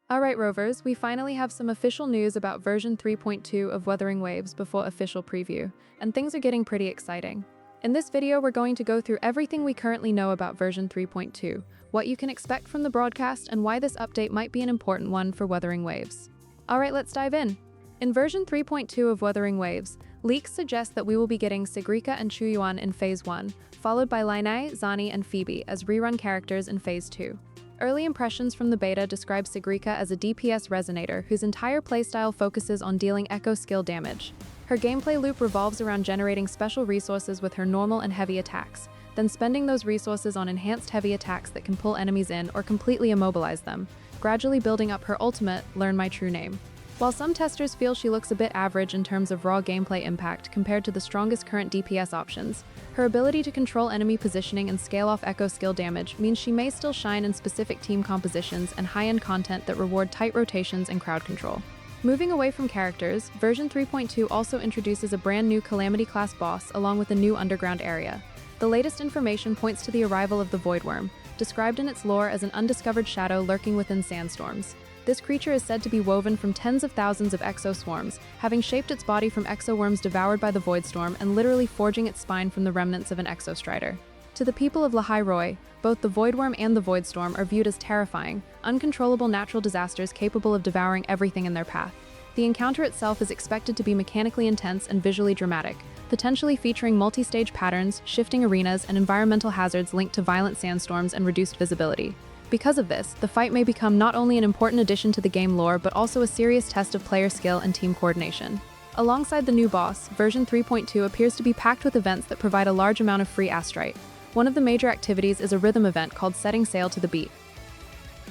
Alright Rovers, we finally have some official news about version 3.2 of Wuthering Waves before official preview, and things are getting pretty exciting. In this video, we're going to go through everything we currently know about version 3.2, what you can expect from the broadcast, and why this update might be an important one for Wuthering Waves. Alright, let's dive in. In version 3.2 of Wuthering Waves, leaks suggest that we will be getting Sigrika and Qiuyuan in Phase 1, followed by Linai, Zani, and Phoebe as rerun characters in Phase 2. Early impressions from the beta describe Sigrika as a DPS resonator whose entire playstyle focuses on dealing echo skill damage. Her gameplay loop revolves around generating special resources with her normal and heavy attacks, then spending those resources on enhanced heavy attacks that can pull enemies in or completely immobilize them, gradually building up her ultimate, Learn My True Name. While some testers feel she looks a bit average in terms of raw gameplay impact compared to the strongest current DPS options, her ability to control enemy positioning and scale off echo skill damage means she may still shine in specific team compositions and high-end content that reward tight rotations and crowd control. Moving away from characters, version 3.2 also introduces a brand new Calamity class boss along with a new underground area. The latest information points to the arrival of the Voidworm, described in its lore as an undiscovered shadow lurking within sandstorms. This creature is said to be woven from tens of thousands of exoswarms, having shaped its body from exoworms devoured by the Voidstorm and literally forging its spine from the remnants of an exostrider. To the people of Lahai Roi, both the Voidworm and the Voidstorm are viewed as terrifying, uncontrollable natural disasters capable of devouring everything in their path. The encounter itself is expected to be mechanically intense and visually dramatic, potentially featuring multi-stage patterns, shifting arenas, and environmental hazards linked to violent sandstorms and reduced visibility. Because of this, the fight may become not only an important addition to the game lore but also a serious test of player skill and team coordination. Alongside the new boss, version 3.2 appears to be packed with events that provide a large amount of free astrite. One of the major activities is a rhythm event called Setting Sail to the Beat.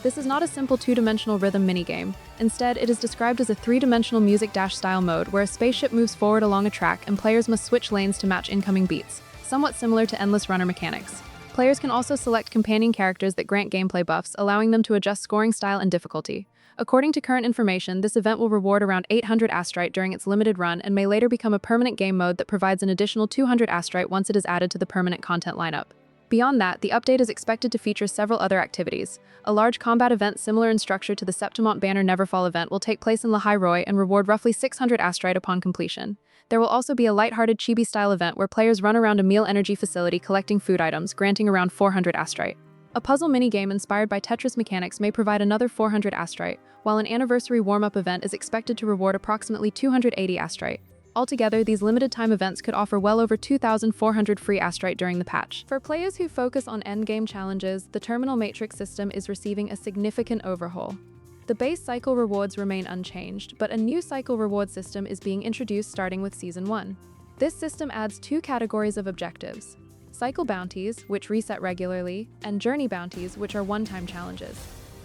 This is not a simple two-dimensional rhythm minigame. Instead, it is described as a three-dimensional music dash style mode where a spaceship moves forward along a track and players must switch lanes to match incoming beats, somewhat similar to endless runner mechanics. Players can also select companion characters that grant gameplay buffs, allowing them to adjust scoring style and difficulty. According to current information, this event will reward around 800 astrite during its limited run and may later become a permanent game mode that provides an additional 200 astrite once it is added to the permanent content lineup. Beyond that, the update is expected to feature several other activities. A large combat event similar in structure to the Septimont Banner Neverfall event will take place in Lahai Roi and reward roughly 600 astrite upon completion. There will also be a lighthearted chibi-style event where players run around a meal energy facility collecting food items, granting around 400 astrite. A puzzle minigame inspired by Tetris mechanics may provide another 400 astrite, while an anniversary warm-up event is expected to reward approximately 280 astrite. Altogether, these limited-time events could offer well over 2,400 free astrite during the patch. For players who focus on endgame challenges, the terminal matrix system is receiving a significant overhaul. The base cycle rewards remain unchanged, but a new cycle reward system is being introduced starting with Season 1. This system adds two categories of objectives: cycle bounties, which reset regularly, and journey bounties, which are one-time challenges.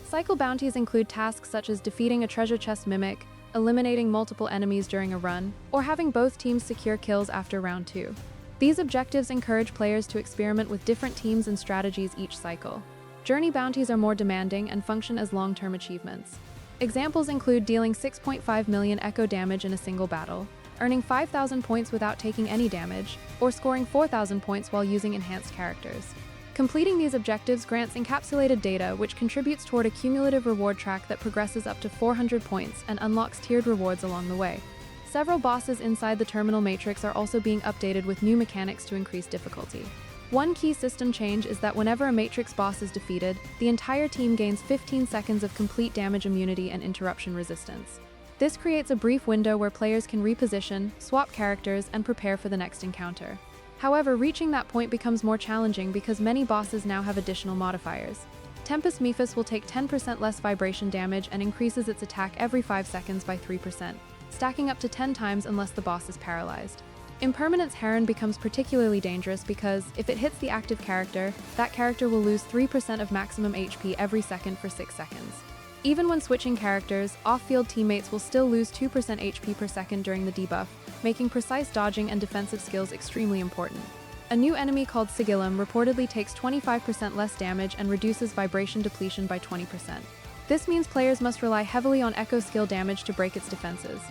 Cycle bounties include tasks such as defeating a treasure chest mimic, eliminating multiple enemies during a run, or having both teams secure kills after round 2. These objectives encourage players to experiment with different teams and strategies each cycle. Journey bounties are more demanding and function as long-term achievements. Examples include dealing 6.5 million echo damage in a single battle, earning 5,000 points without taking any damage, or scoring 4,000 points while using enhanced characters. Completing these objectives grants encapsulated data, which contributes toward a cumulative reward track that progresses up to 400 points and unlocks tiered rewards along the way. Several bosses inside the terminal matrix are also being updated with new mechanics to increase difficulty. One key system change is that whenever a matrix boss is defeated, the entire team gains 15 seconds of complete damage immunity and interruption resistance. This creates a brief window where players can reposition, swap characters, and prepare for the next encounter. However, reaching that point becomes more challenging because many bosses now have additional modifiers. Tempest Mephis will take 10% less vibration damage and increases its attack every 5 seconds by 3%, stacking up to 10 times unless the boss is paralyzed. Impermanence Heron becomes particularly dangerous because, if it hits the active character, that character will lose 3% of maximum HP every second for 6 seconds. Even when switching characters, off-field teammates will still lose 2% HP per second during the debuff, making precise dodging and defensive skills extremely important. A new enemy called Sigilum reportedly takes 25% less damage and reduces vibration depletion by 20%. This means players must rely heavily on echo skill damage to break its defenses.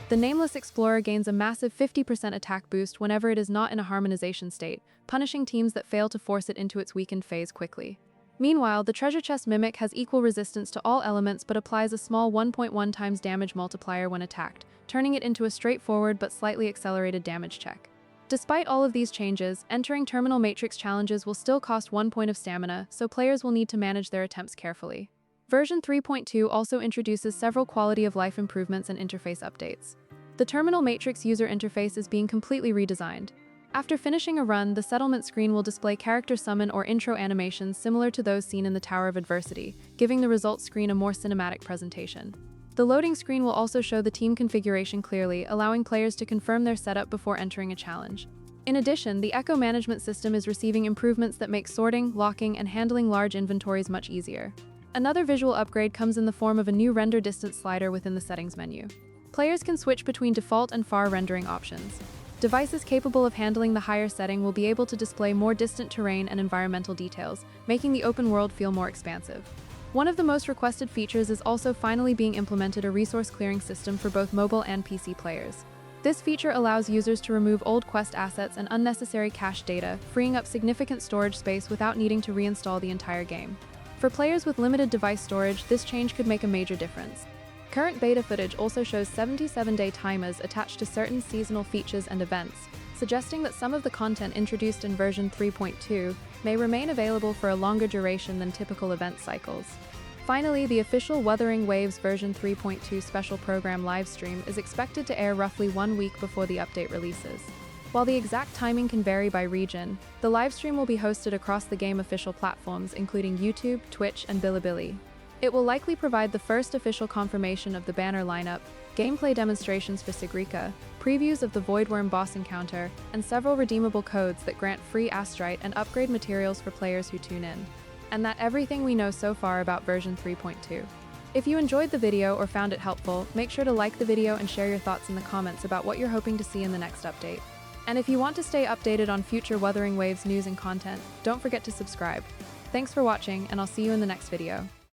The Nameless Explorer gains a massive 50% attack boost whenever it is not in a harmonization state, punishing teams that fail to force it into its weakened phase quickly. Meanwhile, the treasure chest mimic has equal resistance to all elements but applies a small 1.1 times damage multiplier when attacked, turning it into a straightforward but slightly accelerated damage check. Despite all of these changes, entering Terminal Matrix challenges will still cost 1 point of stamina, so players will need to manage their attempts carefully. Version 3.2 also introduces several quality-of-life improvements and interface updates. The Terminal Matrix user interface is being completely redesigned. After finishing a run, the settlement screen will display character summon or intro animations similar to those seen in the Tower of Adversity, giving the results screen a more cinematic presentation. The loading screen will also show the team configuration clearly, allowing players to confirm their setup before entering a challenge. In addition, the Echo management system is receiving improvements that make sorting, locking, and handling large inventories much easier. Another visual upgrade comes in the form of a new render distance slider within the settings menu. Players can switch between default and far rendering options. Devices capable of handling the higher setting will be able to display more distant terrain and environmental details, making the open world feel more expansive. One of the most requested features is also finally being implemented a resource clearing system for both mobile and PC players. This feature allows users to remove old quest assets and unnecessary cache data, freeing up significant storage space without needing to reinstall the entire game. For players with limited device storage, this change could make a major difference. Current beta footage also shows 77-day timers attached to certain seasonal features and events, suggesting that some of the content introduced in version 3.2 may remain available for a longer duration than typical event cycles. Finally, the official Wuthering Waves version 3.2 special program livestream is expected to air roughly 1 week before the update releases. While the exact timing can vary by region, the livestream will be hosted across the game official platforms including YouTube, Twitch, and Bilibili. It will likely provide the first official confirmation of the banner lineup, gameplay demonstrations for Sigrika, previews of the Voidworm boss encounter, and several redeemable codes that grant free astrite and upgrade materials for players who tune in. And that's everything we know so far about version 3.2. If you enjoyed the video or found it helpful, make sure to like the video and share your thoughts in the comments about what you're hoping to see in the next update. And if you want to stay updated on future Wuthering Waves news and content, don't forget to subscribe. Thanks for watching, and I'll see you in the next video.